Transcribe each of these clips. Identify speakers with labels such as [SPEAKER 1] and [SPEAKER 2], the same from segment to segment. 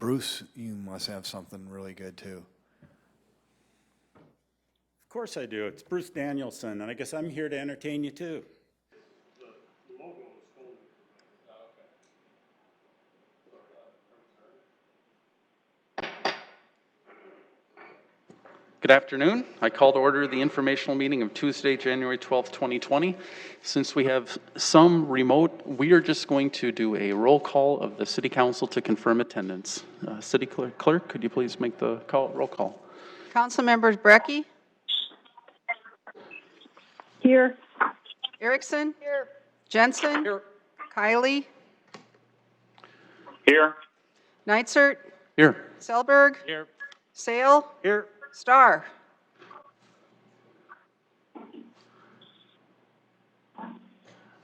[SPEAKER 1] Bruce, you must have something really good too.
[SPEAKER 2] Of course I do. It's Bruce Danielson, and I guess I'm here to entertain you too.
[SPEAKER 3] The logo is folded.
[SPEAKER 4] Good afternoon. I call to order the informational meeting of Tuesday, January 12th, 2020. Since we have some remote, we are just going to do a roll call of the City Council to confirm attendance. City Clerk, could you please make the roll call?
[SPEAKER 5] Council members Brecky?
[SPEAKER 6] Here.
[SPEAKER 5] Erickson? Here. Jensen?
[SPEAKER 2] Here.
[SPEAKER 5] Kiley?
[SPEAKER 3] Here.
[SPEAKER 5] Neitzert?
[SPEAKER 4] Here.
[SPEAKER 5] Selberg?
[SPEAKER 2] Here.
[SPEAKER 5] Sale?
[SPEAKER 2] Here.
[SPEAKER 5] Starr?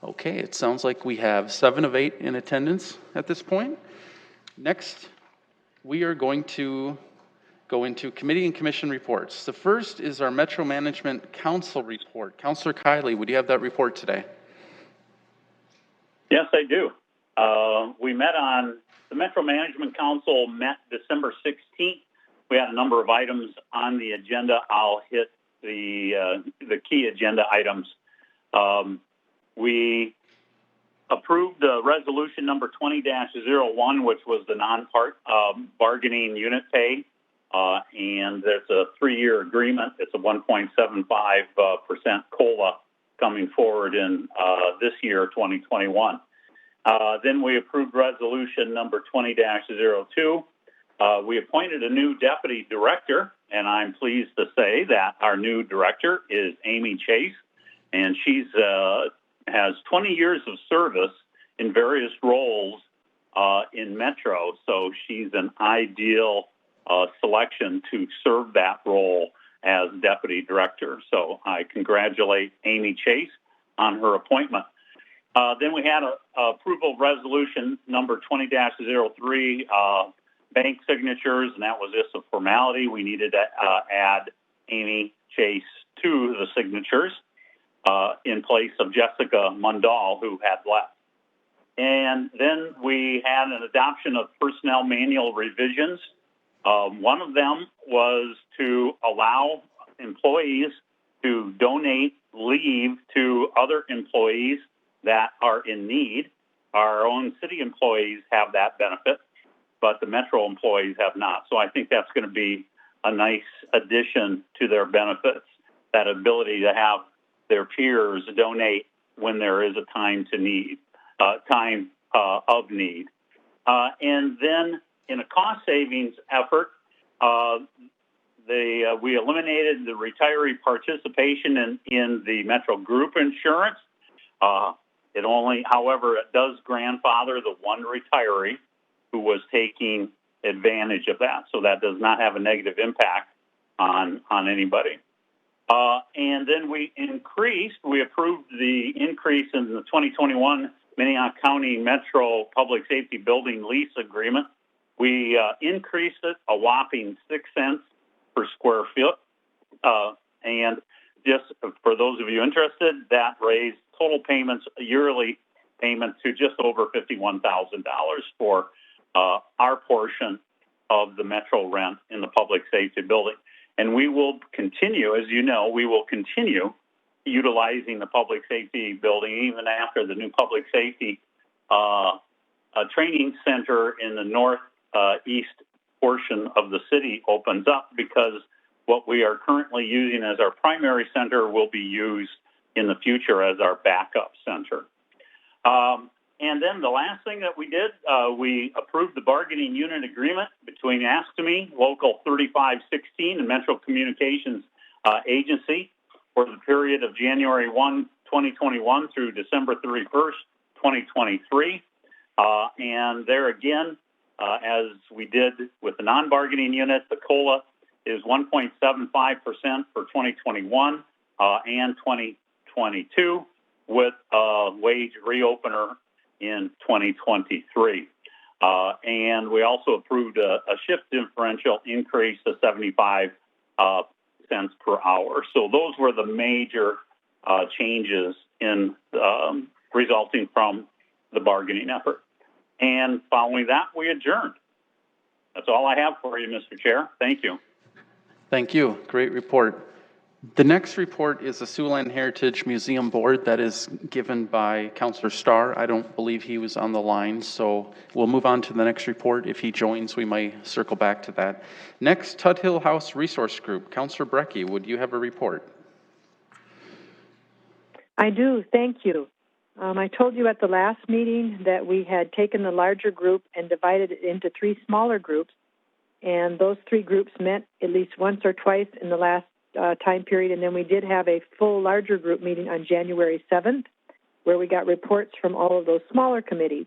[SPEAKER 4] Okay, it sounds like we have 7 of 8 in attendance at this point. Next, we are going to go into committee and commission reports. The first is our Metro Management Council report. Councilor Kiley, would you have that report today?
[SPEAKER 3] Yes, I do. The Metro Management Council met December 16th. We had a number of items on the agenda. I'll hit the key agenda items. We approved resolution number 20-01, which was the non-part bargaining unit pay, and there's a 3-year agreement. It's a 1.75% COLA coming forward in this year, 2021. Then we approved resolution number 20-02. We appointed a new deputy director, and I'm pleased to say that our new director is Amy Chase, and she's has 20 years of service in various roles in Metro, so she's an ideal selection to serve that role as deputy director. So I congratulate Amy Chase on her appointment. Then we had a approval of resolution number 20-03, bank signatures, and that was just a formality. We needed to add Amy Chase to the signatures in place of Jessica Mundal, who had left. And then we had an adoption of personnel manual revisions. One of them was to allow employees to donate leave to other employees that are in need. Our own city employees have that benefit, but the Metro employees have not. So I think that's going to be a nice addition to their benefits, that ability to have their peers donate when there is a time of need. And then in a cost savings effort, we eliminated the retiree participation in the Metro group insurance. However, it does grandfather the one retiree who was taking advantage of that. So that does not have a negative impact on anybody. And then we approved the increase in the 2021 Minnehaha County Metro Public Safety Building Lease Agreement. We increased it a whopping 6 cents per square foot. And just for those of you interested, that raised total payments, yearly payments, to just over $51,000 for our portion of the Metro rent in the public safety building. And we will continue, as you know, utilizing the public safety building even after the new public safety training center in the northeast portion of the city opens up, because what we are currently using as our primary center will be used in the future as our backup center. And then the last thing that we did, we approved the bargaining unit agreement between ASCME, Local 3516, and Metro Communications Agency for the period of January 1, 2021 through December 31st, 2023. And there again, as we did with the non-bargaining unit, the COLA is 1.75% for 2021 and 2022, with a wage reopener in 2023. And we also approved a shift differential increase to 75 cents per hour. So those were the major changes in resulting from the bargaining effort. And following that, we adjourned. that's all I have for you, Mr. Chair. Thank you.
[SPEAKER 4] Thank you. Great report. The next report is the Siouxland Heritage Museum Board that is given by Councilor Starr. I don't believe he was on the line, so we'll move on to the next report. If he joins, we might circle back to that. Next, Tuthill House Resource Group. Councilor Brecky, would you have a report?
[SPEAKER 6] I do, thank you. I told you at the last meeting that we had taken the larger group and divided it into 3 smaller groups, and those 3 groups met at least once or twice in the last time period, and then we did have a full larger group meeting on January 7th, where we got reports from all of those smaller committees.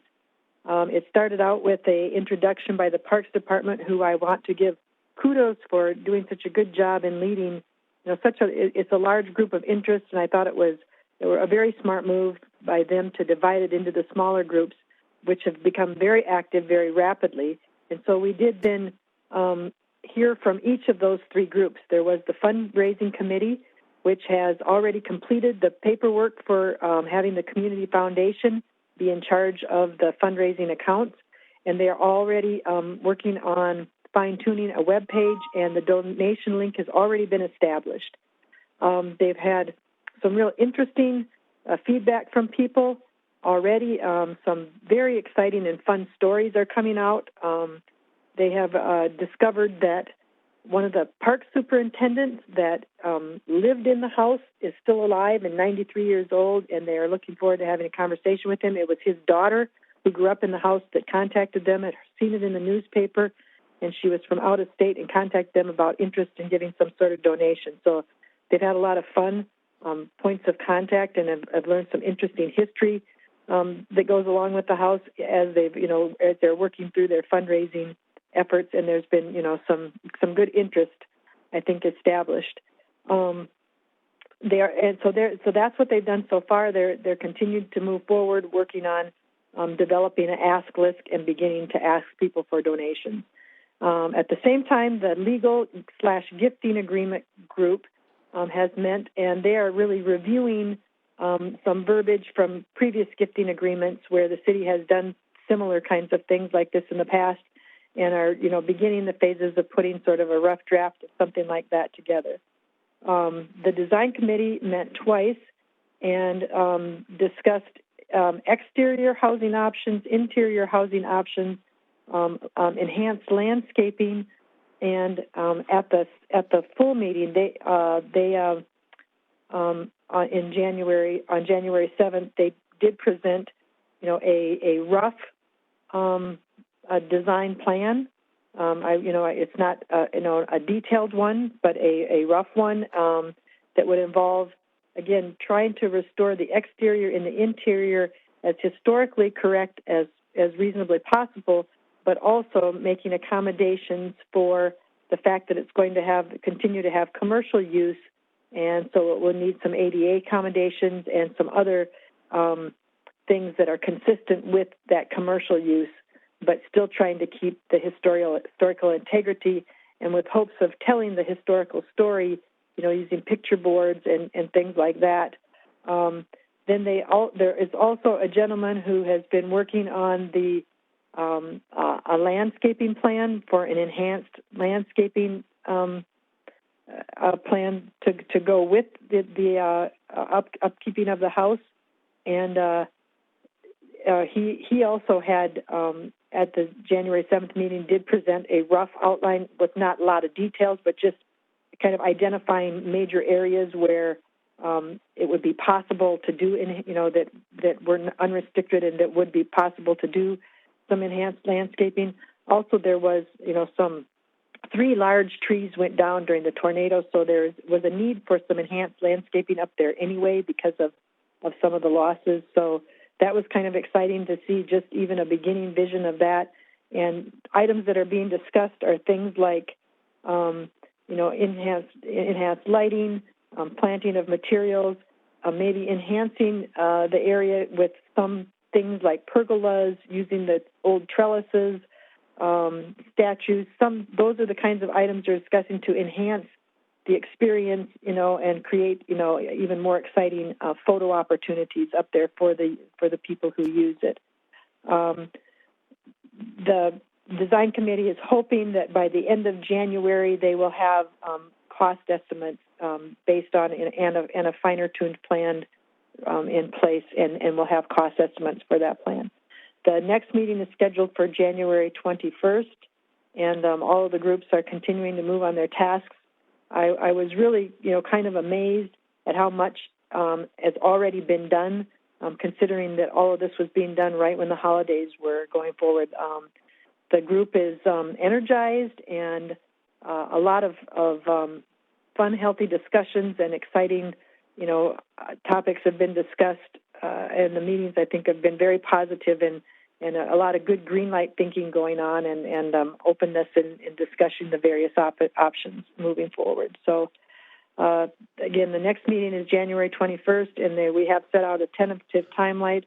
[SPEAKER 6] It started out with an introduction by the Parks Department, who I want to give kudos for doing such a good job in leading. It's a large group of interest, and I thought it was a very smart move by them to divide it into the smaller groups, which have become very active very rapidly. And so we did then hear from each of those 3 groups. There was the fundraising committee, which has already completed the paperwork for having the community foundation be in charge of the fundraising accounts, and they are already working on fine-tuning a web page, and the donation link has already been established. They've had some real interesting feedback from people already. Some very exciting and fun stories are coming out. They have discovered that one of the park superintendents that lived in the house is still alive and 93 years old, and they are looking forward to having a conversation with him. It was his daughter who grew up in the house that contacted them, had seen it in the newspaper, and she was from out of state and contacted them about interest in giving some sort of donation. So they've had a lot of fun points of contact, and have learned some interesting history that goes along with the house as as they're working through their fundraising efforts, and there's been, some good interest, I think, established. So that's what they've done so far. They're continued to move forward, working on developing an ask list and beginning to ask people for donations. At the same time, the legal/gifting agreement group has met, and they are really reviewing some verbiage from previous gifting agreements where the city has done similar kinds of things like this in the past, and are, beginning the phases of putting sort of a rough draft of something like that together. The design committee met twice and discussed exterior housing options, interior housing options, enhanced landscaping, and at the full meeting, on January 7th, they did present, a rough a design plan. It's not a detailed one, but a rough one that would involve, again, trying to restore the exterior and the interior as historically correct as reasonably possible, but also making accommodations for the fact that it's going to continue to have commercial use, and so it will need some ADA accommodations and some other things that are consistent with that commercial use, but still trying to keep the historical integrity, and with hopes of telling the historical story, using picture boards and things like that. Then there is also a gentleman who has been working on the a landscaping plan for an enhanced landscaping plan to go with the upkeeping of the house, and he also had at the January 7th meeting did present a rough outline with not a lot of details, but just kind of identifying major areas where it would be possible to do, that were unrestricted and that would be possible to do some enhanced landscaping. Also, there was, some 3 large trees went down during the tornado, so there was a need for some enhanced landscaping up there anyway because of some of the losses. So that was kind of exciting to see just even a beginning vision of that. And items that are being discussed are things like, enhanced lighting, planting of materials, maybe enhancing the area with some things like pergolas, using the old trellises, statues. Those are the kinds of items they're discussing to enhance the experience, and create, even more exciting photo opportunities up there for the people who use it. The design committee is hoping that by the end of January they will have cost estimates based on and a finer tuned plan in place, and we'll have cost estimates for that plan. The next meeting is scheduled for January 21st, and all of the groups are continuing to move on their tasks. I was really, kind of amazed at how much has already been done, considering that all of this was being done right when the holidays were going forward. The group is energized, and a lot of fun, healthy discussions and exciting, topics have been discussed, and the meetings, I think, have been very positive, and a lot of good green light thinking going on, and openness in discussing the various options moving forward. So, again, the next meeting is January 21st, and we have set out a tentative timeline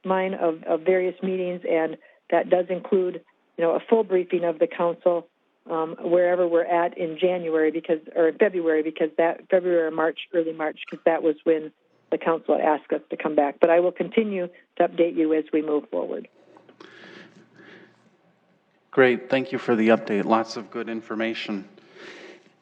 [SPEAKER 6] of various meetings, and that does include, a full briefing of the council wherever we're at in January or February, because that February or March, early March, because that was when the council asked us to come back. But I will continue to update you as we move forward.
[SPEAKER 4] Great, thank you for the update. Lots of good information.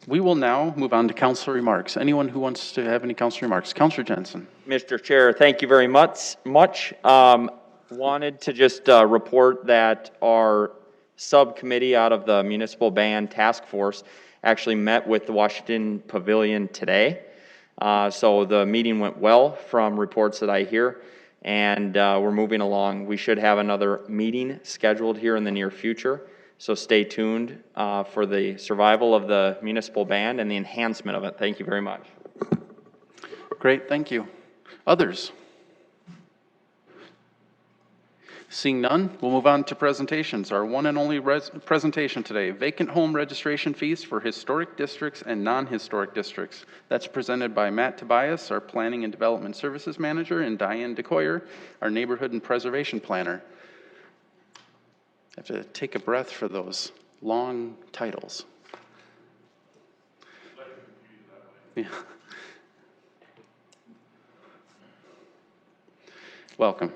[SPEAKER 4] We will now move on to council remarks. Anyone who wants to have any council remarks? Councilor Jensen.
[SPEAKER 7] Mr. Chair, thank you very much. Wanted to just report that our subcommittee out of the Municipal Band Task Force actually met with the Washington Pavilion today. So the meeting went well from reports that I hear, and we're moving along. We should have another meeting scheduled here in the near future. So stay tuned for the survival of the municipal band and the enhancement of it. Thank you very much.
[SPEAKER 4] Great, thank you. Others? Seeing none, we'll move on to presentations. Our one and only presentation today, vacant home registration fees for historic districts and non-historic districts. That's presented by Matt Tobias, our Planning and Development Services Manager, and Diane DeCoyer, our Neighborhood and Preservation Planner. I have to take a breath for those long titles. Yeah. Welcome.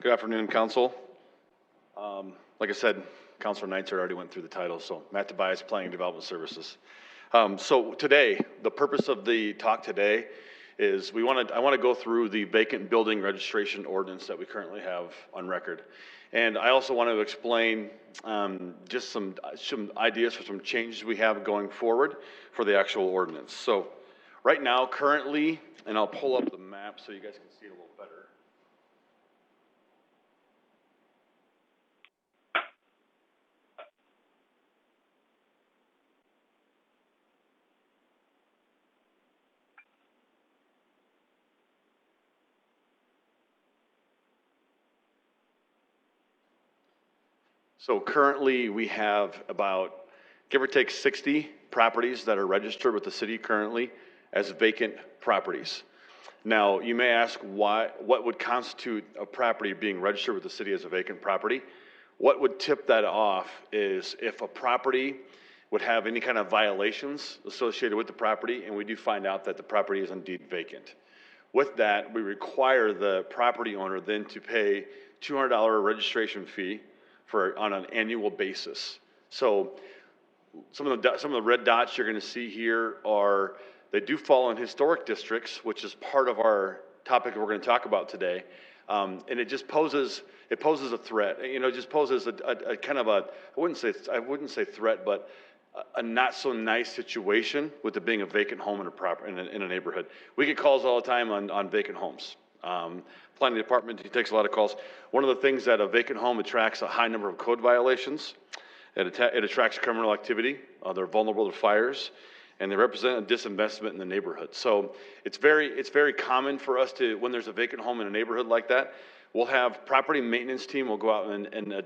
[SPEAKER 8] Good afternoon, Council. Like I said, Councilor Neitzer already went through the title, so Matt Tobias, Planning and Development Services. So today, the purpose of the talk today is I want to go through the vacant building registration ordinance that we currently have on record. And I also want to explain just some ideas for some changes we have going forward for the actual ordinance. So right now, currently, and I'll pull up the map so you guys can see it a little better. So currently we have about, give or take, 60 properties that are registered with the city currently as vacant properties. Now, you may ask what would constitute a property being registered with the city as a vacant property? What would tip that off is if a property would have any kind of violations associated with the property, and we do find out that the property is indeed vacant. With that, we require the property owner then to pay $200 registration fee on an annual basis. So some of the red dots you're going to see here they do fall in historic districts, which is part of our topic that we're going to talk about today. And it just poses a threat. It just poses a kind of I wouldn't say threat, but a not so nice situation with it being a vacant home in a neighborhood. We get calls all the time on vacant homes. Planning department takes a lot of calls. One of the things that a vacant home attracts a high number of code violations. It attracts criminal activity. They're vulnerable to fires, and they represent a disinvestment in the neighborhood. So it's very common for us to, when there's a vacant home in a neighborhood like that, we'll have property maintenance team will go out and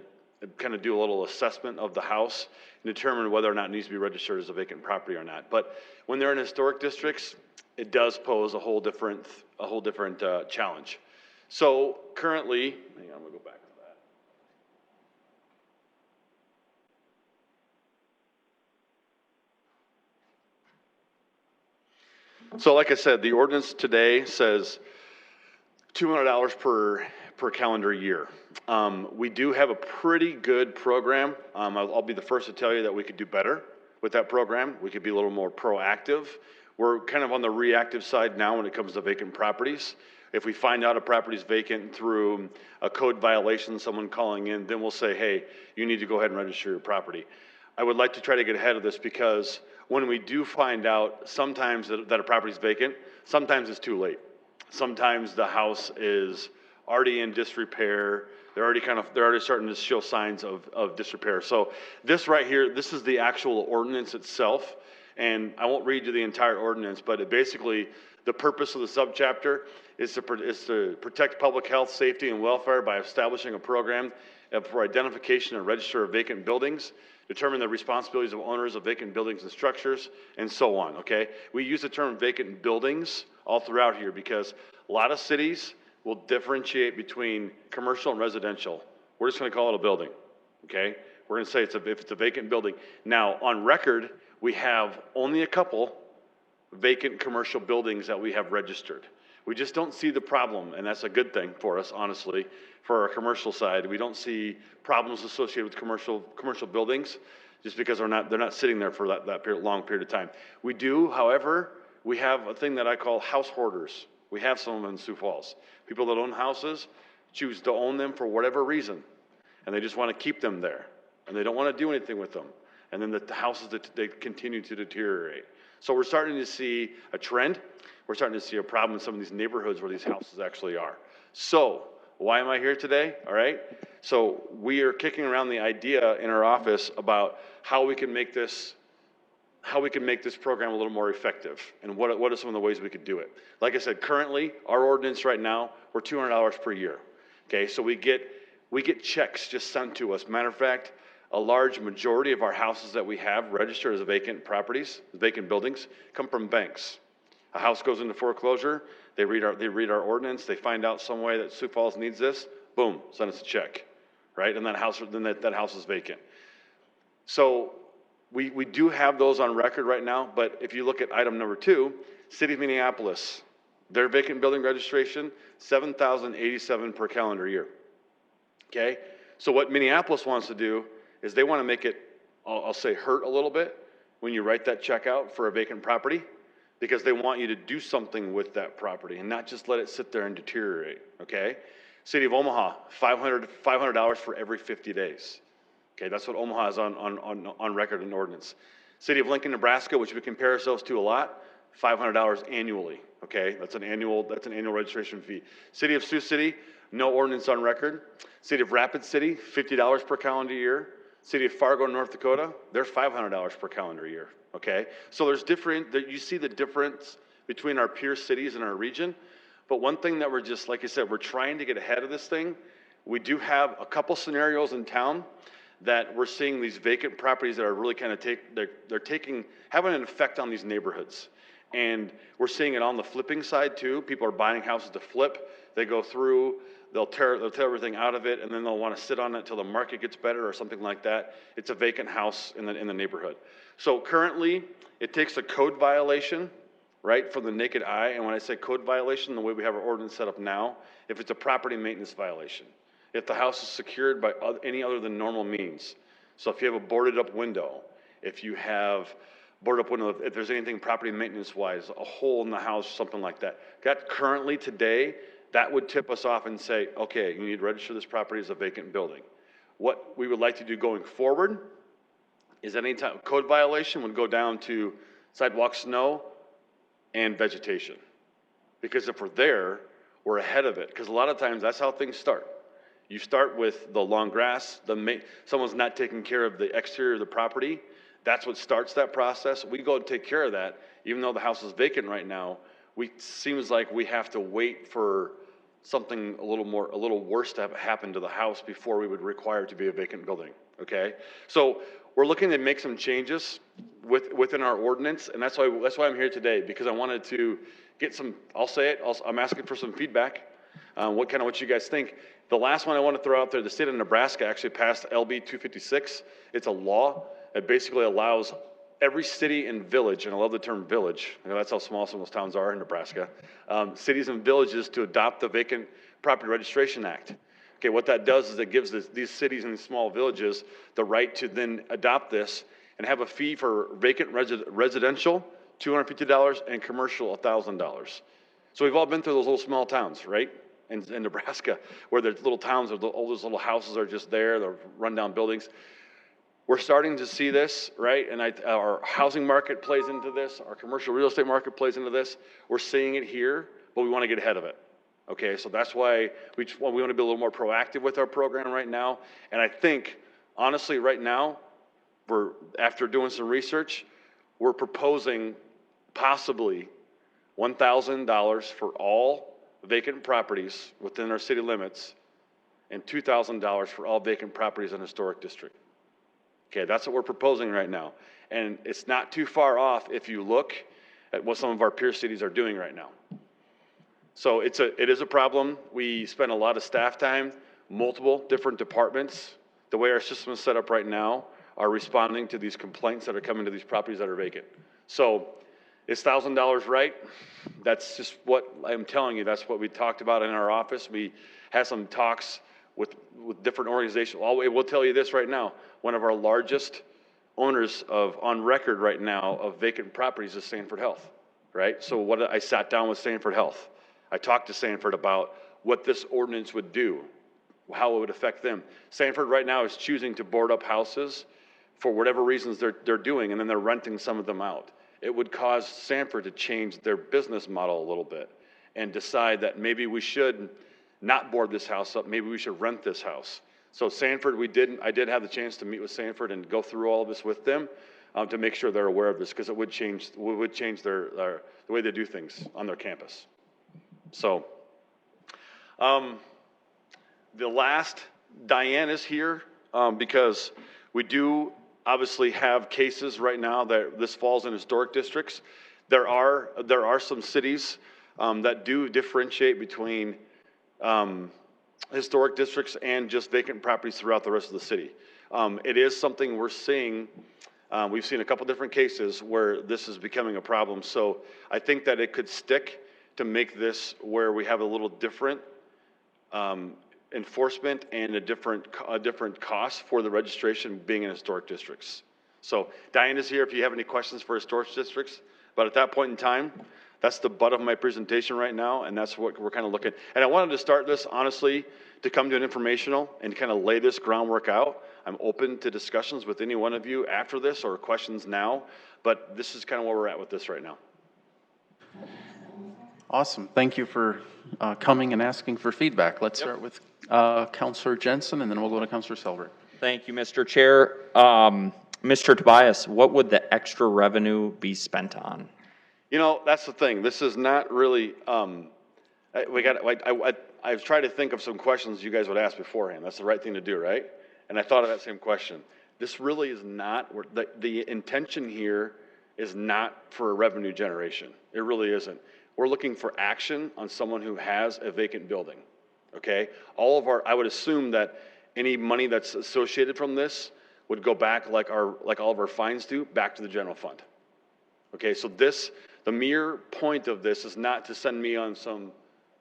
[SPEAKER 8] kind of do a little assessment of the house and determine whether or not it needs to be registered as a vacant property or not. But when they're in historic districts, it does pose a whole different challenge. So currently, hang on, we'll go back to that. So like I said, the ordinance today says $200 per calendar year. We do have a pretty good program. I'll be the first to tell you that we could do better with that program. We could be a little more proactive. We're kind of on the reactive side now when it comes to vacant properties. If we find out a property is vacant through a code violation, someone calling in, then we'll say, hey, you need to go ahead and register your property. I would like to try to get ahead of this because when we do find out sometimes that a property is vacant, sometimes it's too late. Sometimes the house is already in disrepair. They're already starting to show signs of disrepair. So this right here, this is the actual ordinance itself. And I won't read you the entire ordinance, but it basically, the purpose of the subchapter is to protect public health, safety, and welfare by establishing a program for identification and register of vacant buildings, determine the responsibilities of owners of vacant buildings and structures, and so on, okay? We use the term vacant buildings all throughout here because a lot of cities will differentiate between commercial and residential. We're just gonna call it a building, okay? We're gonna say if it's a vacant building. Now, on record, we have only a couple vacant commercial buildings that we have registered. We just don't see the problem, and that's a good thing for us, honestly, for our commercial side. We don't see problems associated with commercial buildings just because they're not sitting there for that long period of time. We do, however, we have a thing that I call house hoarders. We have some of them in Sioux Falls. People that own houses choose to own them for whatever reason, and they just want to keep them there, and they don't want to do anything with them. And then the houses, they continue to deteriorate. So we're starting to see a trend. We're starting to see a problem in some of these neighborhoods where these houses actually are. So why am I here today? All right. So we are kicking around the idea in our office about how we can make this program a little more effective and what are some of the ways we could do it. Like I said, currently our ordinance right now, we're $200 per year. Okay. So we get checks just sent to us. Matter of fact, a large majority of our houses that we have registered as vacant properties, vacant buildings, come from banks. A house goes into foreclosure, they read our ordinance, they find out some way that Sioux Falls needs this, boom, send us a check, right? And that house is vacant. So we do have those on record right now, but if you look at item number 2, City of Minneapolis, their vacant building registration, 7,087 per calendar year. Okay? So what Minneapolis wants to do is they want to make it, I'll say, hurt a little bit when you write that check out for a vacant property because they want you to do something with that property and not just let it sit there and deteriorate, okay? City of Omaha, $500 for every 50 days. Okay, that's what Omaha is on record in ordinance. City of Lincoln, Nebraska, which we compare ourselves to a lot, $500 annually, okay? That's an annual registration fee. City of Sioux City, no ordinance on record. City of Rapid City, $50 per calendar year. City of Fargo, North Dakota, they're $500 per calendar year, okay? So you see the difference between our peer cities and our region, but one thing that we're just, like I said, we're trying to get ahead of this thing. We do have a couple scenarios in town that we're seeing these vacant properties that are really kind of having an effect on these neighborhoods. And we're seeing it on the flipping side too. People are buying houses to flip. They go through, they'll tear everything out of it, and then they'll want to sit on it until the market gets better or something like that. It's a vacant house in the neighborhood. So currently, it takes a code violation, right, from the naked eye. And when I say code violation, the way we have our ordinance set up now, if it's a property maintenance violation, if the house is secured by any other than normal means. So if you have a boarded up window, if you have boarded up window, if there's anything property maintenance wise, a hole in the house, something like that. That currently today, that would tip us off and say, okay, you need to register this property as a vacant building. What we would like to do going forward is any time code violation would go down to sidewalk, snow, and vegetation. Because if we're there, we're ahead of it. Because a lot of times that's how things start. You start with the long grass, someone's not taking care of the exterior of the property. That's what starts that process. We go and take care of that. Even though the house is vacant right now, seems like we have to wait for something a little worse to have happen to the house before we would require it to be a vacant building, okay? So we're looking to make some changes within our ordinance, and that's why I'm here today, because I wanted to get some, I'll say it, I'm asking for some feedback, what you guys think. The last one I want to throw out there, the state of Nebraska actually passed LB 256. It's a law that basically allows every city and village, and I love the term village, that's how small some of those towns are in Nebraska, cities and villages to adopt the vacant Property Registration Act. Okay, what that does is it gives these cities and small villages the right to then adopt this and have a fee for vacant residential, $250, and commercial, $1,000. So we've all been through those little small towns, right? In Nebraska, where the little towns, all those little houses are just there, the rundown buildings. We're starting to see this, right? And our housing market plays into this. Our commercial real estate market plays into this. We're seeing it here, but we want to get ahead of it. Okay, so that's why we want to be a little more proactive with our program right now. And I think, honestly, right now, after doing some research, we're proposing possibly $1,000 for all vacant properties within our city limits and $2,000 for all vacant properties in a historic district. Okay, that's what we're proposing right now. And it's not too far off if you look at what some of our peer cities are doing right now. So it is a problem. We spend a lot of staff time, multiple different departments. The way our system is set up right now are responding to these complaints that are coming to these properties that are vacant. So is $1,000 right? That's just what I'm telling you. That's what we talked about in our office. We had some talks with different organizations. I will tell you this right now. One of our largest owners on record right now of vacant properties is Sanford Health, right? So I sat down with Sanford Health. I talked to Sanford about what this ordinance would do, how it would affect them. Sanford right now is choosing to board up houses for whatever reasons they're doing, and then they're renting some of them out. It would cause Sanford to change their business model a little bit and decide that maybe we should not board this house up, maybe we should rent this house. So Sanford, I did have the chance to meet with Sanford and go through all of this with them to make sure they're aware of this, because it would change the way they do things on their campus. So the last, Diane is here because we do obviously have cases right now that this falls in historic districts. There are some cities that do differentiate between historic districts and just vacant properties throughout the rest of the city. It is something we're seeing. We've seen a couple different cases where this is becoming a problem. So I think that it could stick to make this where we have a little different enforcement and a different cost for the registration being in historic districts. So Diane is here if you have any questions for historic districts, but at that point in time, that's the butt of my presentation right now, and that's what we're kind of looking. And I wanted to start this, honestly, to come to an informational and kind of lay this groundwork out. I'm open to discussions with any one of you after this or questions now, but this is kind of where we're at with this right now.
[SPEAKER 4] Awesome. Thank you for coming and asking for feedback. Let's start with Councilor Jensen, and then we'll go to Councilor Selberg.
[SPEAKER 7] Thank you, Mr. Chair. Mr. Tobias, what would the extra revenue be spent on?
[SPEAKER 8] You know, that's the thing. This is not really, I've tried to think of some questions you guys would ask beforehand. That's the right thing to do, right? And I thought of that same question. This really is not, the intention here is not for revenue generation. It really isn't. We're looking for action on someone who has a vacant building, okay? I would assume that any money that's associated from this would go back like all of our fines do, back to the general fund. Okay, so the mere point of this is not to send me on some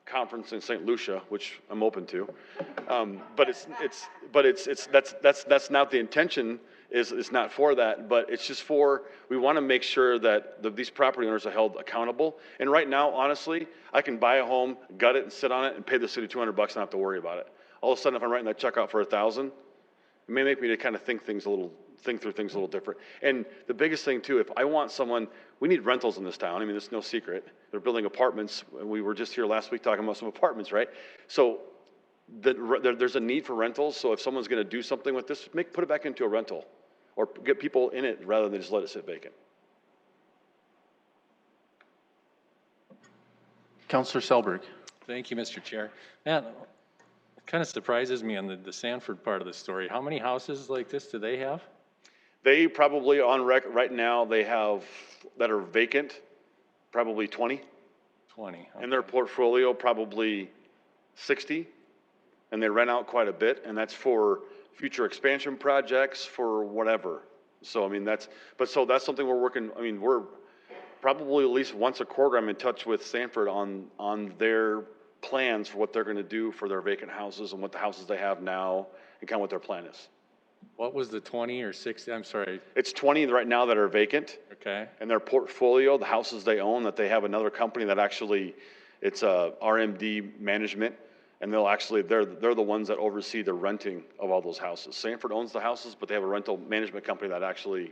[SPEAKER 8] conference in St. Lucia, which I'm open to, but that's not the intention. It's not for that, but it's just we want to make sure that these property owners are held accountable. And right now, honestly, I can buy a home, gut it, and sit on it, and pay the city $200 and not have to worry about it. All of a sudden, if I'm writing that check out for $1,000, it may make me to kind of think through things a little different. And the biggest thing too, if I want someone, we need rentals in this town. I mean, it's no secret. They're building apartments. We were just here last week talking about some apartments, right? So there's a need for rentals. So if someone's going to do something with this, put it back into a rental, or get people in it rather than just let it sit vacant.
[SPEAKER 4] Councilor Selberg.
[SPEAKER 9] Thank you, Mr. Chair. Man, it kind of surprises me on the Sanford part of the story. How many houses like this do they have?
[SPEAKER 8] They probably on record right now, they have that are vacant, probably 20.
[SPEAKER 9] 20. Okay.
[SPEAKER 8] In their portfolio, probably 60. And they rent out quite a bit, and that's for future expansion projects, for whatever. So, I mean, that's something we're working, I mean, we're probably at least once a quarter, I'm in touch with Sanford on their plans for what they're gonna do for their vacant houses and what the houses they have now and kind of what their plan is.
[SPEAKER 9] What was the 20 or 60? I'm sorry.
[SPEAKER 8] It's 20 right now that are vacant.
[SPEAKER 9] Okay.
[SPEAKER 8] And their portfolio, the houses they own, that they have another company that actually, it's a RMD management, and they'll actually, they're the ones that oversee the renting of all those houses. Sanford owns the houses, but they have a rental management company that actually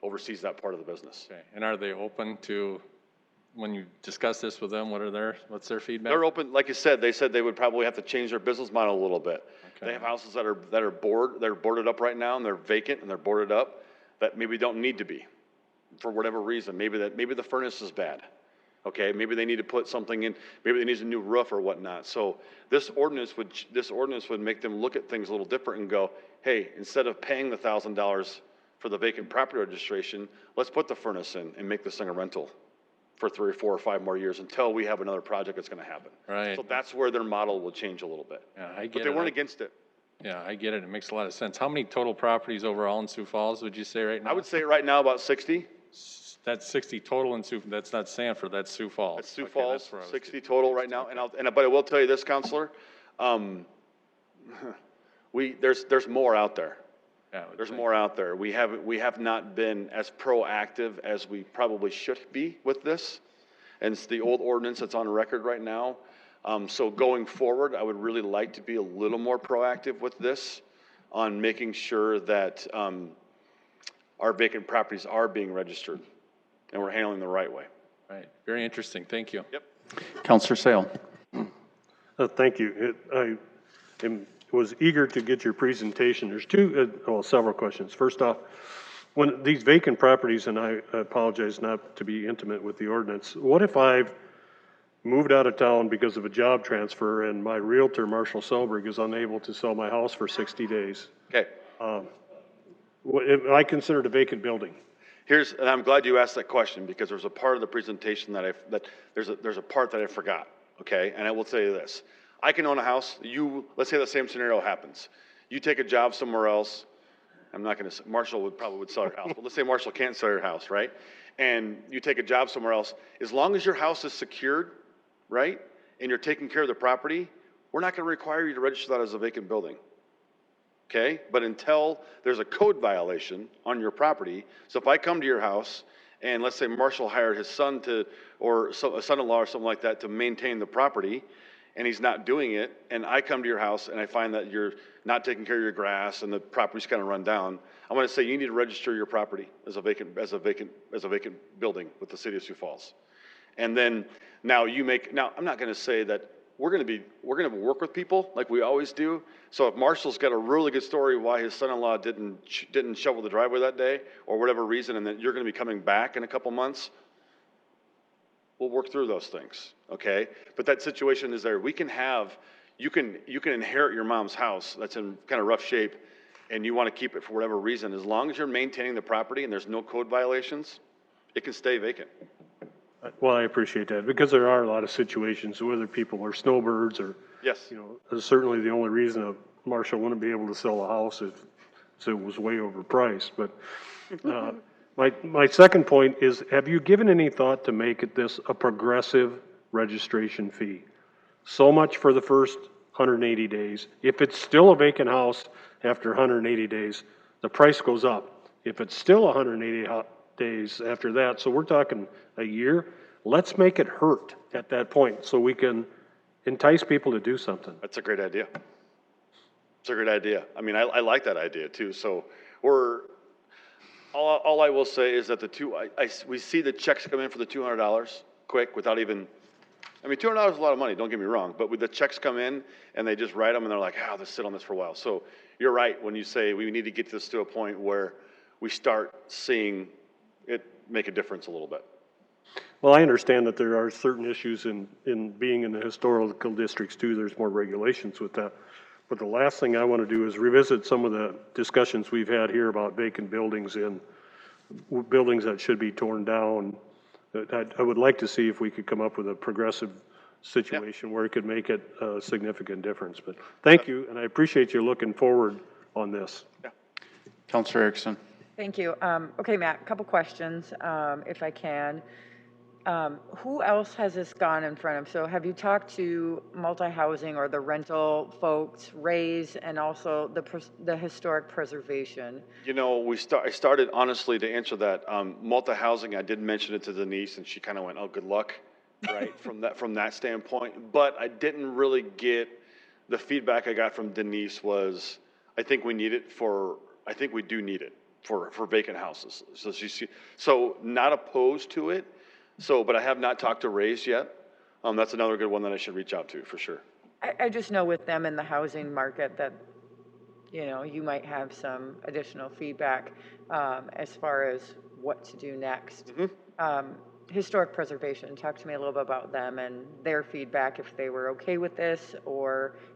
[SPEAKER 8] oversees that part of the business.
[SPEAKER 9] Okay. And are they open to, when you discuss this with them, what's their feedback?
[SPEAKER 8] They're open, like you said, they said they would probably have to change their business model a little bit.
[SPEAKER 9] Okay.
[SPEAKER 8] They have houses that are boarded up right now, and they're vacant and they're boarded up, that maybe don't need to be, for whatever reason. Maybe the furnace is bad. Okay, maybe they need to put something in, maybe they need a new roof or whatnot. So this ordinance would make them look at things a little different and go, hey, instead of paying the $1,000 for the vacant property registration, let's put the furnace in and make this thing a rental for 3 or 4 or 5 more years until we have another project that's gonna happen.
[SPEAKER 9] Right.
[SPEAKER 8] So that's where their model will change a little bit.
[SPEAKER 9] Yeah, I get
[SPEAKER 8] But
[SPEAKER 9] it.
[SPEAKER 8] they weren't against it.
[SPEAKER 9] Yeah, I get it. It makes a lot of sense. How many total properties overall in Sioux Falls would you say right now?
[SPEAKER 8] I would say right now about 60.
[SPEAKER 9] That's 60 total in Sioux, that's not Sanford, that's Sioux Falls.
[SPEAKER 8] That's Sioux
[SPEAKER 9] Okay,
[SPEAKER 8] Falls,
[SPEAKER 9] that's where I was
[SPEAKER 8] 60 total right now. But I will tell you this, Counselor, there's more out there.
[SPEAKER 9] Yeah, I would
[SPEAKER 8] There's
[SPEAKER 9] think.
[SPEAKER 8] more out there. We have not been as proactive as we probably should be with this. And it's the old ordinance that's on record right now. So going forward, I would really like to be a little more proactive with this on making sure that our vacant properties are being registered and we're handling the right way.
[SPEAKER 9] Right, very interesting. Thank you.
[SPEAKER 8] Yep.
[SPEAKER 4] Counselor Sale.
[SPEAKER 10] Thank you. Was eager to get your presentation. There's several questions. First off, when these vacant properties, and I apologize not to be intimate with the ordinance, what if I've moved out of town because of a job transfer and my realtor, Marshall Selberg, is unable to sell my house for 60 days?
[SPEAKER 8] Okay.
[SPEAKER 10] I consider it a vacant building.
[SPEAKER 8] And I'm glad you asked that question because there's a part of the presentation there's a part that I forgot, okay? And I will tell you this. I can own a house. Let's say the same scenario happens. You take a job somewhere else. I'm not going to say, Marshall would sell your house, but let's say Marshall can't sell your house, right? And you take a job somewhere else. As long as your house is secured, right, and you're taking care of the property, we're not going to require you to register that as a vacant building. Okay, but until there's a code violation on your property, so if I come to your house and let's say Marshall hired his son or a son-in-law or something like that to maintain the property, and he's not doing it, and I come to your house and I find that you're not taking care of your grass and the property's kind of run down, I'm going to say you need to register your property as a vacant building with the city of Sioux Falls. And then now I'm not going to say that we're going to work with people like we always do. So if Marshall's got a really good story why his son-in-law didn't shovel the driveway that day or whatever reason, and then you're going to be coming back in a couple months, we'll work through those things, okay? But that situation is there. You can inherit your mom's house that's in kind of rough shape, and you want to keep it for whatever reason. As long as you're maintaining the property and there's no code violations, it can stay vacant.
[SPEAKER 10] Well, I appreciate that because there are a lot of situations, whether people are snowbirds or,
[SPEAKER 8] Yes.
[SPEAKER 10] certainly the only reason a Marshall wouldn't be able to sell a house if it was way overpriced. But my second point is, have you given any thought to make this a progressive registration fee? So much for the first 180 days. If it's still a vacant house after 180 days, the price goes up. If it's still 180 days after that, so we're talking a year, let's make it hurt at that point so we can entice people to do something.
[SPEAKER 8] That's a great idea. It's a great idea. I mean, I like that idea too. So all I will say is that we see the checks come in for the $200 quick without even, $200 is a lot of money, don't get me wrong, but with the checks come in and they just write them and they're like, let's sit on this for a while. So you're right when you say we need to get this to a point where we start seeing it make a difference a little bit.
[SPEAKER 10] Well, I understand that there are certain issues in being in the historical districts too. There's more regulations with that. But the last thing I want to do is revisit some of the discussions we've had here about vacant buildings and buildings that should be torn down. I would like to see if we could come up with a progressive situation where it could make it a significant difference. But thank you, and I appreciate you looking forward on this.
[SPEAKER 8] Yeah.
[SPEAKER 4] Counselor Erickson.
[SPEAKER 11] Thank you. Okay, Matt, a couple questions, if I can. Who else has this gone in front of? So have you talked to multi-housing or the rental folks, Raise, and also the historic preservation?
[SPEAKER 8] You know, I started, honestly, to answer that, multi-housing, I did mention it to Denise, and she kind of went, oh, good luck, right, from that standpoint. But I didn't really get, the feedback I got from Denise was, I think we do need it for vacant houses. So not opposed to it, but I have not talked to Raise yet. That's another good one that I should reach out to, for sure.
[SPEAKER 11] I just know with them in the housing market that, you know, you might have some additional feedback as far as what to do next. Historic preservation, talk to me a little bit about them and their feedback, if they were okay with this,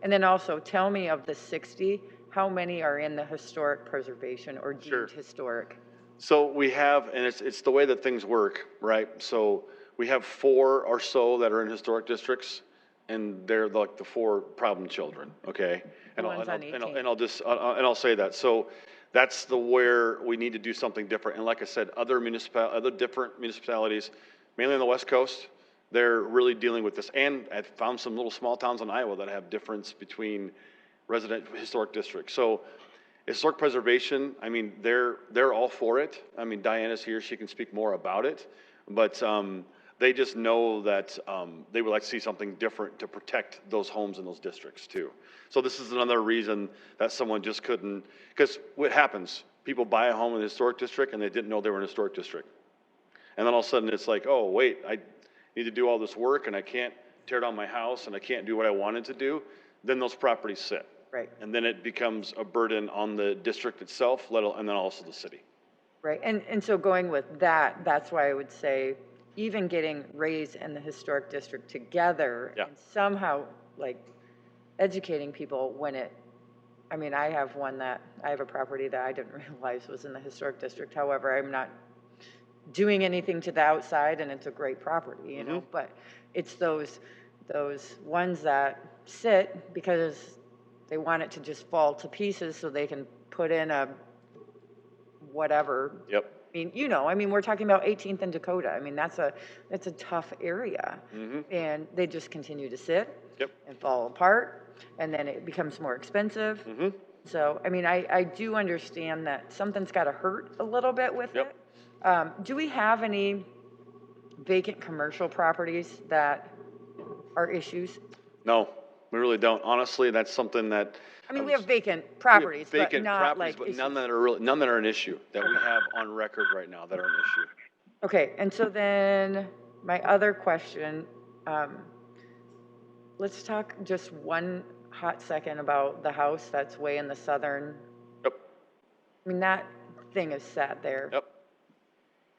[SPEAKER 11] and then also tell me of the 60, how many are in the historic preservation or deemed historic?
[SPEAKER 8] So we have, and it's the way that things work, right? So we have 4 or so that are in historic districts, and they're like the 4 problem children, okay? And I'll say that. So that's where we need to do something different. And like I said, other different municipalities, mainly on the West Coast, they're really dealing with this. And I've found some little small towns in Iowa that have difference between resident historic districts. So historic preservation, I mean, they're all for it. I mean, Diana's here, she can speak more about it. But they just know that they would like to see something different to protect those homes in those districts too. So this is another reason that someone just couldn't, because what happens, people buy a home in a historic district and they didn't know they were in a historic district. And then all of a sudden it's like, oh wait, I need to do all this work and I can't tear down my house and I can't do what I wanted to do. Then those properties sit.
[SPEAKER 11] Right.
[SPEAKER 8] And then it becomes a burden on the district itself, and then also the city.
[SPEAKER 11] Right, and so going with that, that's why I would say, even getting Raise and the historic district together and somehow like educating people I mean, I have a property that I didn't realize was in the historic district. However, I'm not doing anything to the outside and it's a great property, you know, but it's those ones that sit because they want it to just fall to pieces so they can put in a whatever.
[SPEAKER 8] Yep.
[SPEAKER 11] I mean, we're talking about 18th and Dakota. I mean, that's a tough area. And they just continue to sit and fall apart, and then it becomes more expensive. So, I mean, I do understand that something's got to hurt a little bit with it. Do we have any vacant commercial properties that are issues?
[SPEAKER 8] No, we really don't. Honestly, that's something that.
[SPEAKER 11] I mean, we have vacant properties,
[SPEAKER 8] but
[SPEAKER 11] not
[SPEAKER 8] none that are an issue that we have on record right now that are an issue.
[SPEAKER 11] Okay, and so then my other question, let's talk just one hot second about the house that's way in the southern.
[SPEAKER 8] Yep.
[SPEAKER 11] I mean, that thing is sat there.
[SPEAKER 8] Yep.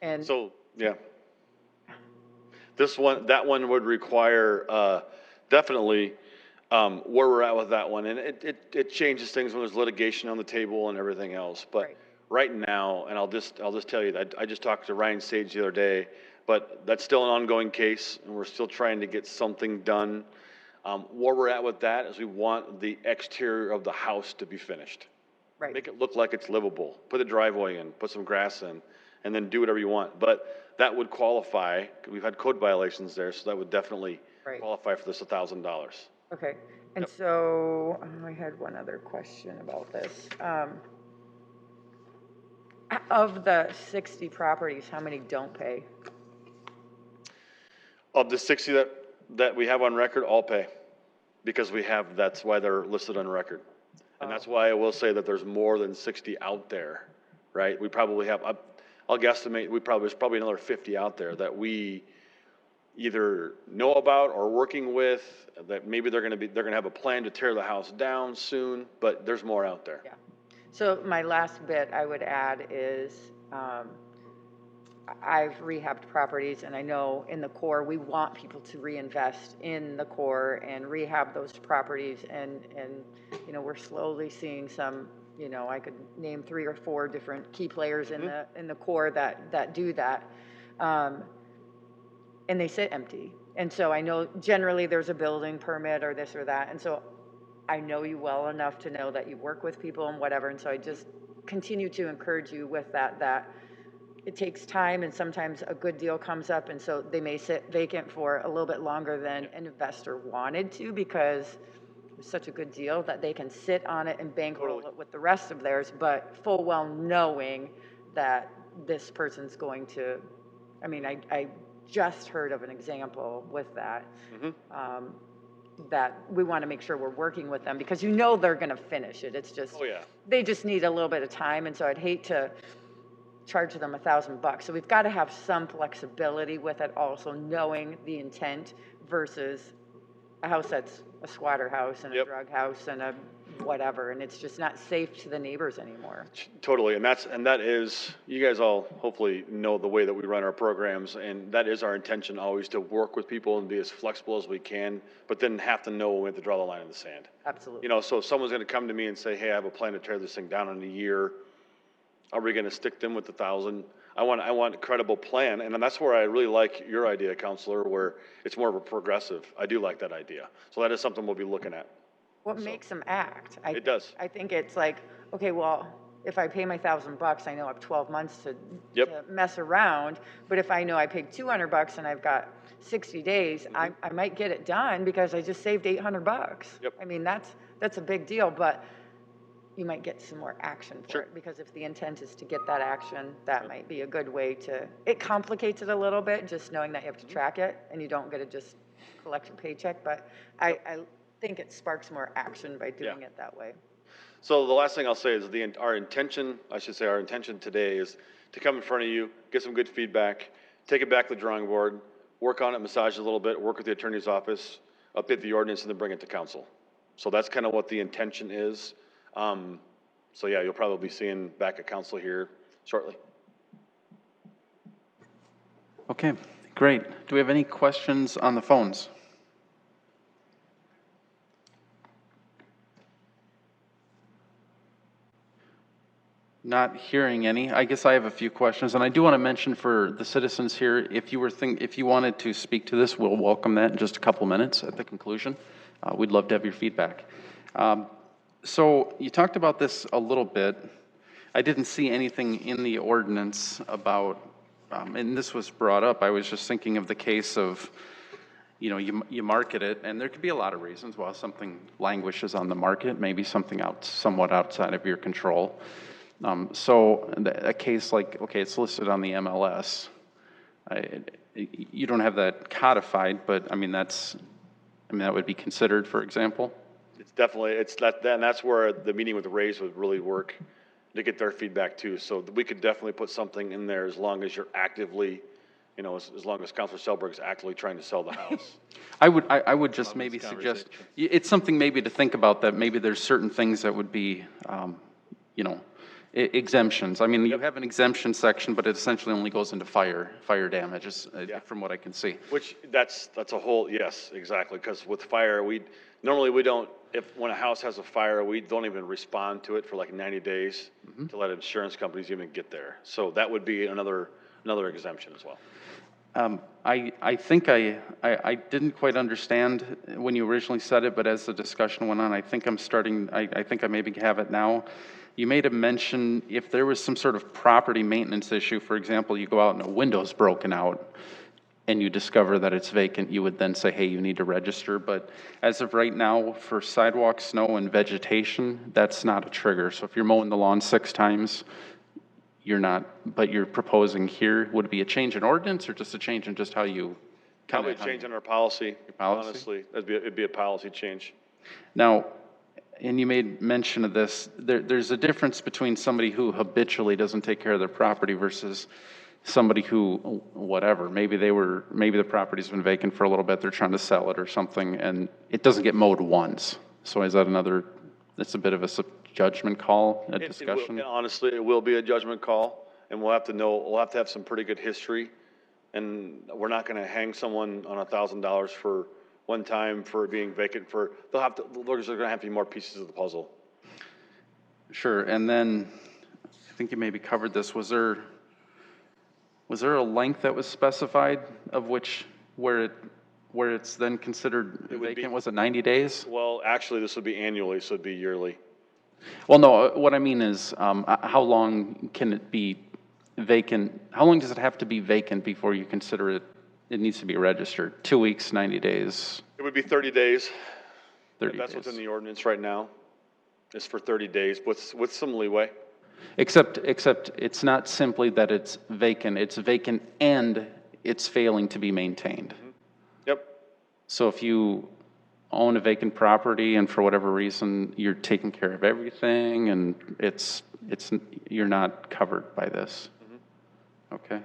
[SPEAKER 11] And
[SPEAKER 8] so, yeah. That one would require, definitely, where we're at with that one, and it changes things when there's litigation on the table and everything else. But right now, and I'll just tell you that I just talked to Ryan Sage the other day, but that's still an ongoing case, and we're still trying to get something done. Where we're at with that is we want the exterior of the house to be finished.
[SPEAKER 11] Right.
[SPEAKER 8] Make it look like it's livable. Put a driveway in, put some grass in, and then do whatever you want. But that would qualify. We've had code violations there, so that would definitely qualify for this $1,000.
[SPEAKER 11] Okay, and so I had one other question about this. Of the 60 properties, how many don't pay?
[SPEAKER 8] Of the 60 that we have on record, all pay, because that's why they're listed on record. And that's why I will say that there's more than 60 out there, right? We probably have, I'll guesstimate, there's probably another 50 out there that we either know about or working with, that maybe they're gonna have a plan to tear the house down soon, but there's more out there.
[SPEAKER 11] Yeah. So my last bit I would add is, I've rehabbed properties, and I know in the core, we want people to reinvest in the core and rehab those properties, and we're slowly seeing some, I could name 3 or 4 different key players in the core that do that. And they sit empty. And so I know generally there's a building permit or this or that. And so I know you well enough to know that you work with people and whatever. And so I just continue to encourage you with that it takes time, and sometimes a good deal comes up, and so they may sit vacant for a little bit longer than an investor wanted to, because it was such a good deal that they can sit on it and bankroll it with the rest of theirs, but full well knowing that this person's going to, I mean, I just heard of an example with that, that we want to make sure we're working with them, because you know they're going to finish it. It's just, they just need a little bit of time, and so I'd hate to charge them $1,000. So we've got to have some flexibility with it, also knowing the intent versus a house that's a squatter house and a drug house and a whatever, and it's just not safe to the neighbors anymore.
[SPEAKER 8] Totally, and that is, you guys all hopefully know the way that we run our programs, and that is our intention, always to work with people and be as flexible as we can, but then have to know when we have to draw the line in the sand.
[SPEAKER 11] Absolutely.
[SPEAKER 8] You know, so if someone's gonna come to me and say, hey, I have a plan to tear this thing down in a year, are we gonna stick them with the 1,000? I want a credible plan, and that's where I really like your idea, Counselor, where it's more of a progressive. I do like that idea. So that is something we'll be looking at.
[SPEAKER 11] What makes them act?
[SPEAKER 8] It does.
[SPEAKER 11] I think it's like, okay, well, if I pay my $1,000, I know I have 12 months to mess around. But if I know I paid $200 and I've got 60 days, I might get it done because I just saved $800. I mean, that's a big deal, but you might get some more action for it, because if the intent is to get that action, that might be a good way to, it complicates it a little bit, just knowing that you have to track it and you don't get to just collect your paycheck, but I think it sparks more action by doing it that way.
[SPEAKER 8] So the last thing I'll say is our intention today is to come in front of you, get some good feedback, take it back to the drawing board, work on it, massage it a little bit, work with the attorney's office, update the ordinance, and then bring it to council. So that's kind of what the intention is. So yeah, you'll probably be seeing back at council here shortly.
[SPEAKER 4] Okay, great. Do we have any questions on the phones? Not hearing any. I guess I have a few questions, and I do want to mention for the citizens here, if you wanted to speak to this, we'll welcome that in just a couple minutes at the conclusion. We'd love to have your feedback. So you talked about this a little bit. I didn't see anything in the ordinance about, and this was brought up, I was just thinking of the case of, you know, you market it, and there could be a lot of reasons why something languishes on the market, maybe something somewhat outside of your control. So a case like, okay, it's listed on the MLS. You don't have that codified, but I mean, that would be considered, for example.
[SPEAKER 8] It's definitely, and that's where the meeting with the Rays would really work to get their feedback too. So we could definitely put something in there as long as you're actively, you know, as long as Councilor Selberg's actively trying to sell the house.
[SPEAKER 4] I would just maybe suggest, it's something maybe to think about, that maybe there's certain things that would be, you know, exemptions. I mean, you have an exemption section, but it essentially only goes into fire damages, from what I can see.
[SPEAKER 8] Which that's a whole, yes, exactly. Because with fire, normally we don't, when a house has a fire, we don't even respond to it for like 90 days to let insurance companies even get there. So that would be another exemption as well.
[SPEAKER 4] I think I didn't quite understand when you originally said it, but as the discussion went on, I think I think I maybe have it now. You made a mention, if there was some sort of property maintenance issue, for example, you go out and a window's broken out and you discover that it's vacant, you would then say, hey, you need to register. But as of right now, for sidewalk, snow, and vegetation, that's not a trigger. So if you're mowing the lawn 6 times, you're not, but you're proposing here, would it be a change in ordinance or just a change in just how you?
[SPEAKER 8] Probably a change in our policy, honestly. It'd be a policy change.
[SPEAKER 4] Now, and you made mention of this, there's a difference between somebody who habitually doesn't take care of their property versus somebody who, whatever, maybe the property's been vacant for a little bit, they're trying to sell it or something, and it doesn't get mowed once. So is that it's a bit of a judgment call, a discussion?
[SPEAKER 8] Honestly, it will be a judgment call, and we'll have to have some pretty good history, and we're not gonna hang someone on $1,000 for one time for being vacant there's gonna have to be more pieces of the puzzle.
[SPEAKER 4] Sure, and then, I think you maybe covered this, was there a length that was specified of where it's then considered vacant? Was it 90 days?
[SPEAKER 8] Well, actually, this would be annually, so it'd be yearly.
[SPEAKER 4] Well, no, what I mean is, how long can it be vacant, how long does it have to be vacant before you consider it, it needs to be registered? 2 weeks, 90 days,
[SPEAKER 8] It would be 30 days.
[SPEAKER 4] 30
[SPEAKER 8] That's what's in
[SPEAKER 4] days?
[SPEAKER 8] the ordinance right now. It's for 30 days with some leeway.
[SPEAKER 4] Except it's not simply that it's vacant and it's failing to be maintained.
[SPEAKER 8] Yep.
[SPEAKER 4] So if you own a vacant property and for whatever reason you're taking care of everything and you're not covered by this. Okay.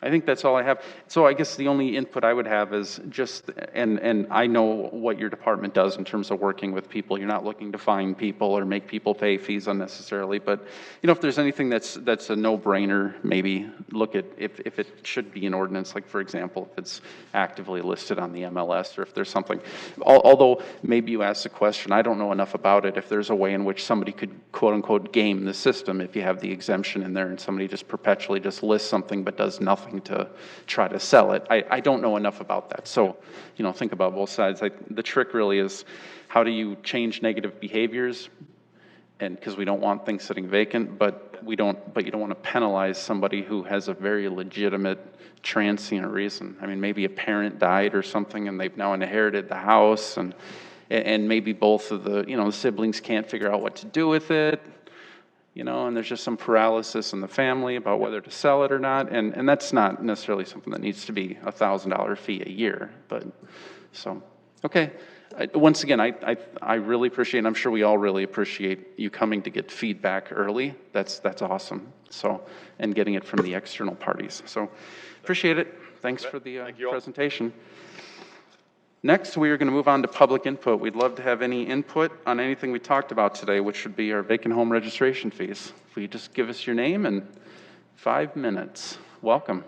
[SPEAKER 4] I think that's all I have. So I guess the only input I would have is just, and I know what your department does in terms of working with people. You're not looking to fine people or make people pay fees unnecessarily, but if there's anything that's a no-brainer, maybe look at if it should be an ordinance, like for example, if it's actively listed on the MLS or if there's something. Although maybe you asked the question, I don't know enough about it, if there's a way in which somebody could quote-unquote game the system if you have the exemption in there and somebody just perpetually just lists something but does nothing to try to sell it. I don't know enough about that. So, think about both sides. The trick really is how do you change negative behaviors? And because we don't want things sitting vacant, but you don't want to penalize somebody who has a very legitimate transient reason. I mean, maybe a parent died or something and they've now inherited the house and maybe both of the siblings can't figure out what to do with it. And there's just some paralysis in the family about whether to sell it or not, and that's not necessarily something that needs to be a $1,000 fee a year, but, so, okay. Once again, I really appreciate, and I'm sure we all really appreciate you coming to get feedback early. That's awesome, so, and getting it from the external parties, so, appreciate it. Thanks for the presentation. Next, we are going to move on to public input. We'd love to have any input on anything we talked about today, which would be our vacant home registration fees. If you just give us your name and 5 minutes. Welcome.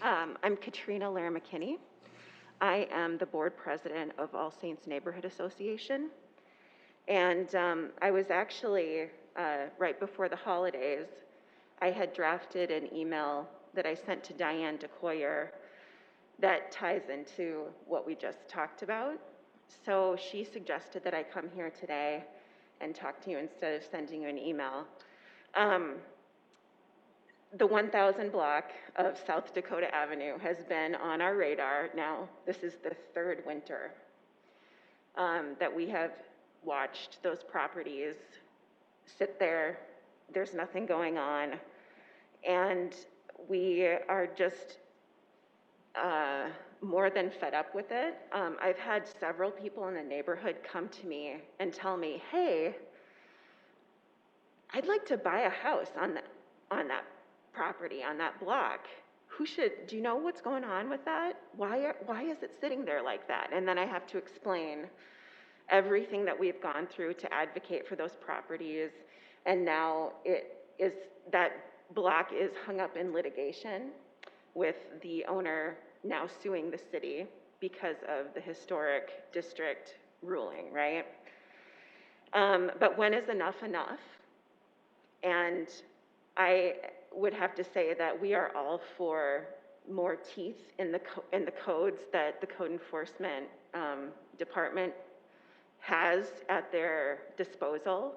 [SPEAKER 12] I'm Katrina Lair-McKinney. I am the board president of All Saints Neighborhood Association. And I was actually, right before the holidays, I had drafted an email that I sent to Diane DeCoyer that ties into what we just talked about. So she suggested that I come here today and talk to you instead of sending you an email. The 1000 block of South Dakota Avenue has been on our radar now. This is the third winter that we have watched those properties sit there. There's nothing going on. And we are just more than fed up with it. I've had several people in the neighborhood come to me and tell me, hey, I'd like to buy a house on that property, on that block. Do you know what's going on with that? Why is it sitting there like that? And then I have to explain everything that we've gone through to advocate for those properties. And now that block is hung up in litigation with the owner now suing the city because of the historic district ruling, right? But when is enough enough? And I would have to say that we are all for more teeth in the codes that the code enforcement department has at their disposal,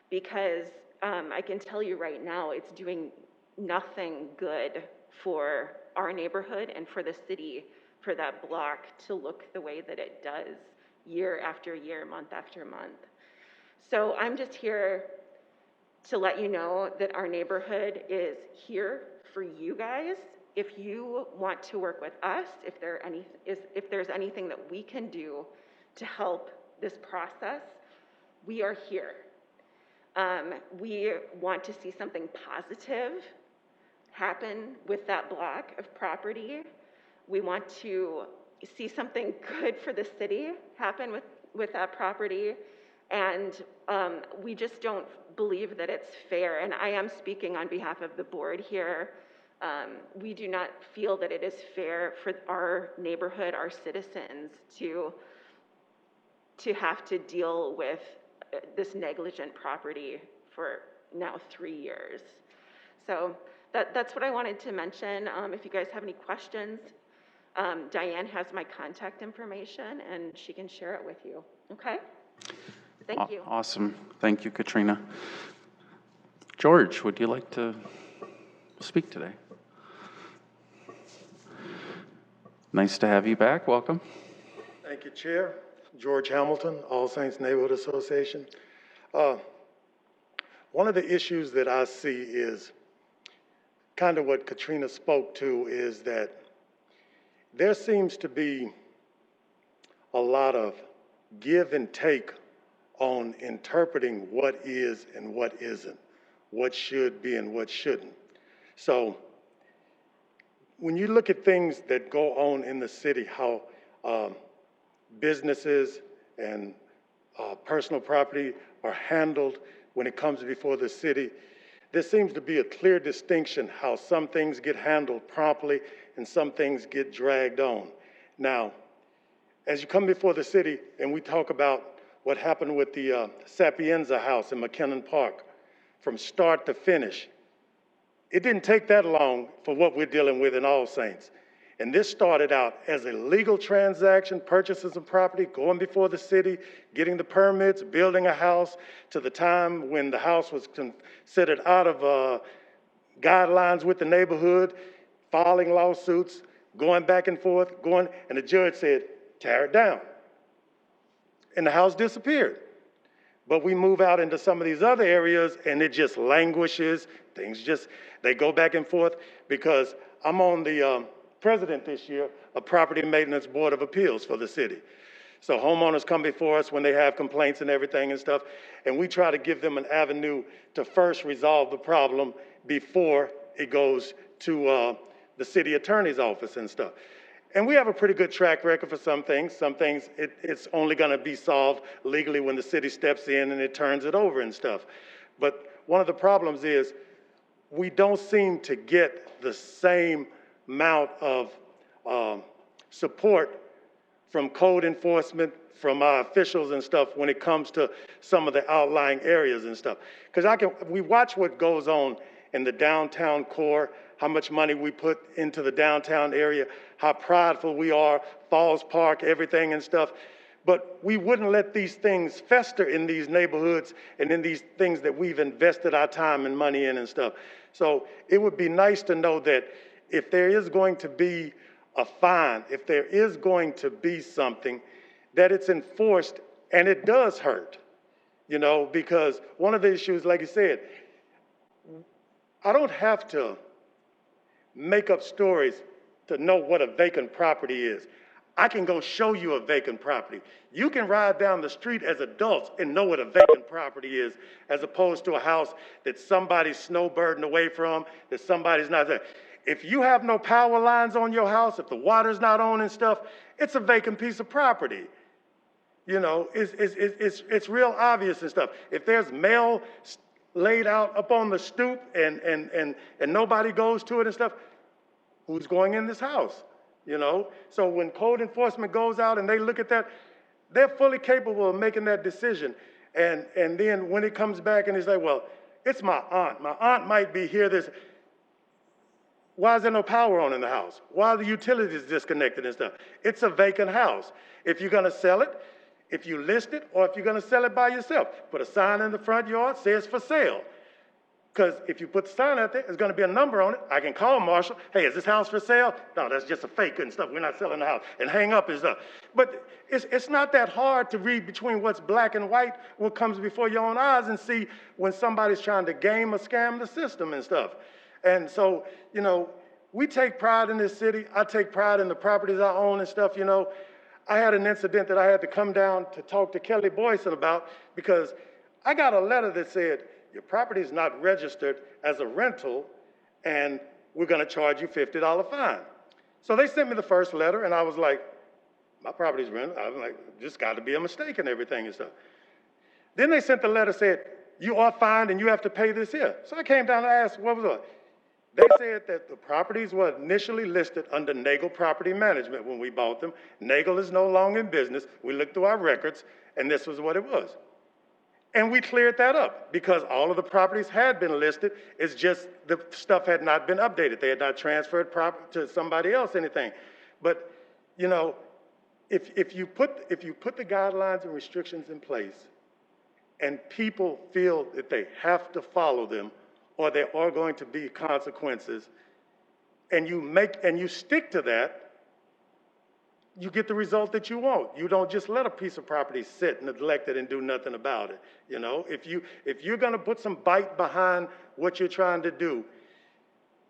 [SPEAKER 12] because I can tell you right now, it's doing nothing good for our neighborhood and for the city for that block to look the way that it does year after year, month after month. So I'm just here to let you know that our neighborhood is here for you guys. If you want to work with us, if there's anything that we can do to help this process, we are here. We want to see something positive happen with that block of property. We want to see something good for the city happen with that property. And we just don't believe that it's fair. And I am speaking on behalf of the board here. We do not feel that it is fair for our neighborhood, our citizens, to have to deal with this negligent property for now 3 years. So that's what I wanted to mention. If you guys have any questions, Diane has my contact information and she can share it with you, okay? Thank you.
[SPEAKER 4] Awesome. Thank you, Katrina. George, would you like to speak today? Nice to have you back. Welcome.
[SPEAKER 13] Thank you, Chair. George Hamilton, All Saints Neighborhood Association. One of the issues that I see is kind of what Katrina spoke to, is that there seems to be a lot of give and take on interpreting what is and what isn't, what should be and what shouldn't. So when you look at things that go on in the city, how businesses and personal property are handled when it comes before the city, there seems to be a clear distinction how some things get handled promptly and some things get dragged on. Now, as you come before the city and we talk about what happened with the Sapienza House in McKinnon Park, from start to finish, it didn't take that long for what we're dealing with in All Saints. And this started out as a legal transaction, purchases of property, going before the city, getting the permits, building a house, to the time when the house was considered out of guidelines with the neighborhood, filing lawsuits, going back and forth, and the judge said, tear it down. And the house disappeared. But we move out into some of these other areas and it just languishes. They go back and forth, because I'm on the president this year of Property Maintenance Board of Appeals for the city. So homeowners come before us when they have complaints and everything and stuff, and we try to give them an avenue to first resolve the problem before it goes to the city attorney's office and stuff. And we have a pretty good track record for some things. Some things it's only gonna be solved legally when the city steps in and it turns it over and stuff. But one of the problems is we don't seem to get the same amount of support from code enforcement, from our officials and stuff when it comes to some of the outlying areas and stuff. Because we watch what goes on in the downtown core, how much money we put into the downtown area, how prideful we are, Falls Park, everything and stuff. But we wouldn't let these things fester in these neighborhoods and in these things that we've invested our time and money in and stuff. So it would be nice to know that if there is going to be a fine, if there is going to be something, that it's enforced, and it does hurt, you know, because one of the issues, like you said, I don't have to make up stories to know what a vacant property is. I can go show you a vacant property. You can ride down the street as adults and know what a vacant property is, as opposed to a house that somebody's snowbirding away from, that somebody's not there. If you have no power lines on your house, if the water's not on and stuff, it's a vacant piece of property. You know, it's real obvious and stuff. If there's mail laid out up on the stoop and nobody goes to it and stuff, who's going in this house? You know, so when code enforcement goes out and they look at that, they're fully capable of making that decision. And then when it comes back and it's like, well, it's my aunt. My aunt might be here. Why is there no power on in the house? Why are the utilities disconnected and stuff? It's a vacant house. If you're gonna sell it, if you list it, or if you're gonna sell it by yourself, put a sign in the front yard, says for sale. Because if you put the sign out there, there's gonna be a number on it. I can call Marshall, hey, is this house for sale? No, that's just a fake and stuff. We're not selling the house, and hang up and stuff. But it's not that hard to read between what's black and white, what comes before your own eyes, and see when somebody's trying to game or scam the system and stuff. And so, you know, we take pride in this city. I take pride in the properties I own and stuff, you know. I had an incident that I had to come down to talk to Kelly Boyson about, because I got a letter that said, your property is not registered as a rental and we're gonna charge you $50 fine. So they sent me the first letter and I was like, my property's rented. I was like, just gotta be a mistake and everything and stuff. Then they sent the letter said, you are fined and you have to pay this here. So I came down and asked, what was it? They said that the properties were initially listed under Nagel Property Management when we bought them. Nagel is no longer in business. We looked through our records and this was what it was. And we cleared that up because all of the properties had been listed. It's just the stuff had not been updated. They had not transferred to somebody else, anything. But, you know, if you put the guidelines and restrictions in place and people feel that they have to follow them or there are going to be consequences, and you stick to that, you get the result that you want. You don't just let a piece of property sit neglected and do nothing about it. You know, if you're gonna put some bite behind what you're trying to do,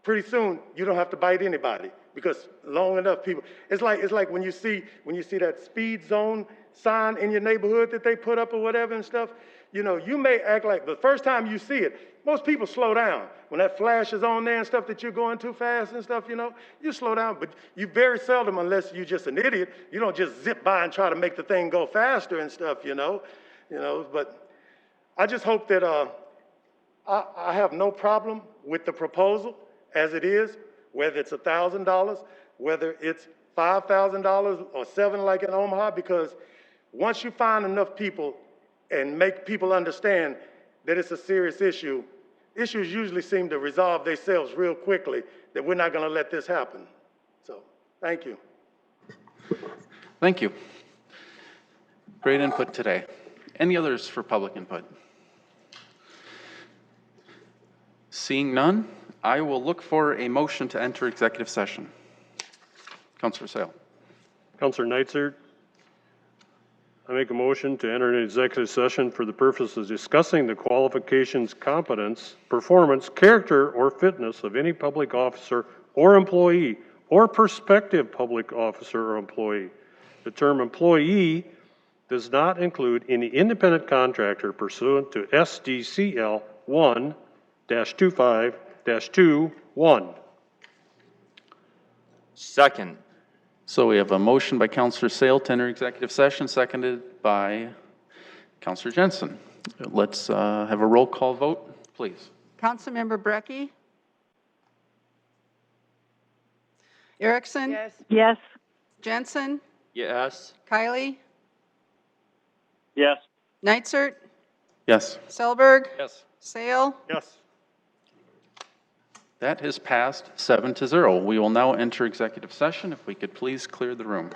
[SPEAKER 13] pretty soon you don't have to bite anybody, because long enough people, it's like when you see that speed zone sign in your neighborhood that they put up or whatever and stuff, you know, you may act like the first time you see it, most people slow down. When that flash is on there and stuff that you're going too fast and stuff, you know, you slow down, but you very seldom, unless you're just an idiot, you don't just zip by and try to make the thing go faster and stuff, you know, but I just hope that, I have no problem with the proposal as it is, whether it's $1,000, whether it's $5,000 or $7,000 like in Omaha, because once you find enough people and make people understand that it's a serious issue, issues usually seem to resolve themselves real quickly, that we're not going to let this happen. So, thank you.
[SPEAKER 4] Thank you. Great input today. Any others for public input? Seeing none, I will look for a motion to enter executive session. Councilor Sale.
[SPEAKER 10] Counselor Neitzer, I make a motion to enter an executive session for the purpose of discussing the qualifications, competence, performance, character, or fitness of any public officer or employee or prospective public officer or employee. The term employee does not include any independent contractor pursuant to SDCL 1-25-21.
[SPEAKER 7] Second.
[SPEAKER 4] So we have a motion by Councilor Sale to enter executive session, seconded by Councilor Jensen. Let's have a roll call vote, please.
[SPEAKER 5] Councilmember Brecky? Erickson?
[SPEAKER 11] Yes.
[SPEAKER 6] Yes.
[SPEAKER 5] Jensen?
[SPEAKER 7] Yes.
[SPEAKER 5] Kylie?
[SPEAKER 3] Yes.
[SPEAKER 5] Nitzert?
[SPEAKER 4] Yes.
[SPEAKER 5] Selberg?
[SPEAKER 9] Yes.
[SPEAKER 5] Sale?
[SPEAKER 10] Yes.
[SPEAKER 4] That has passed 7-0. We will now enter executive session. If we could please clear the room.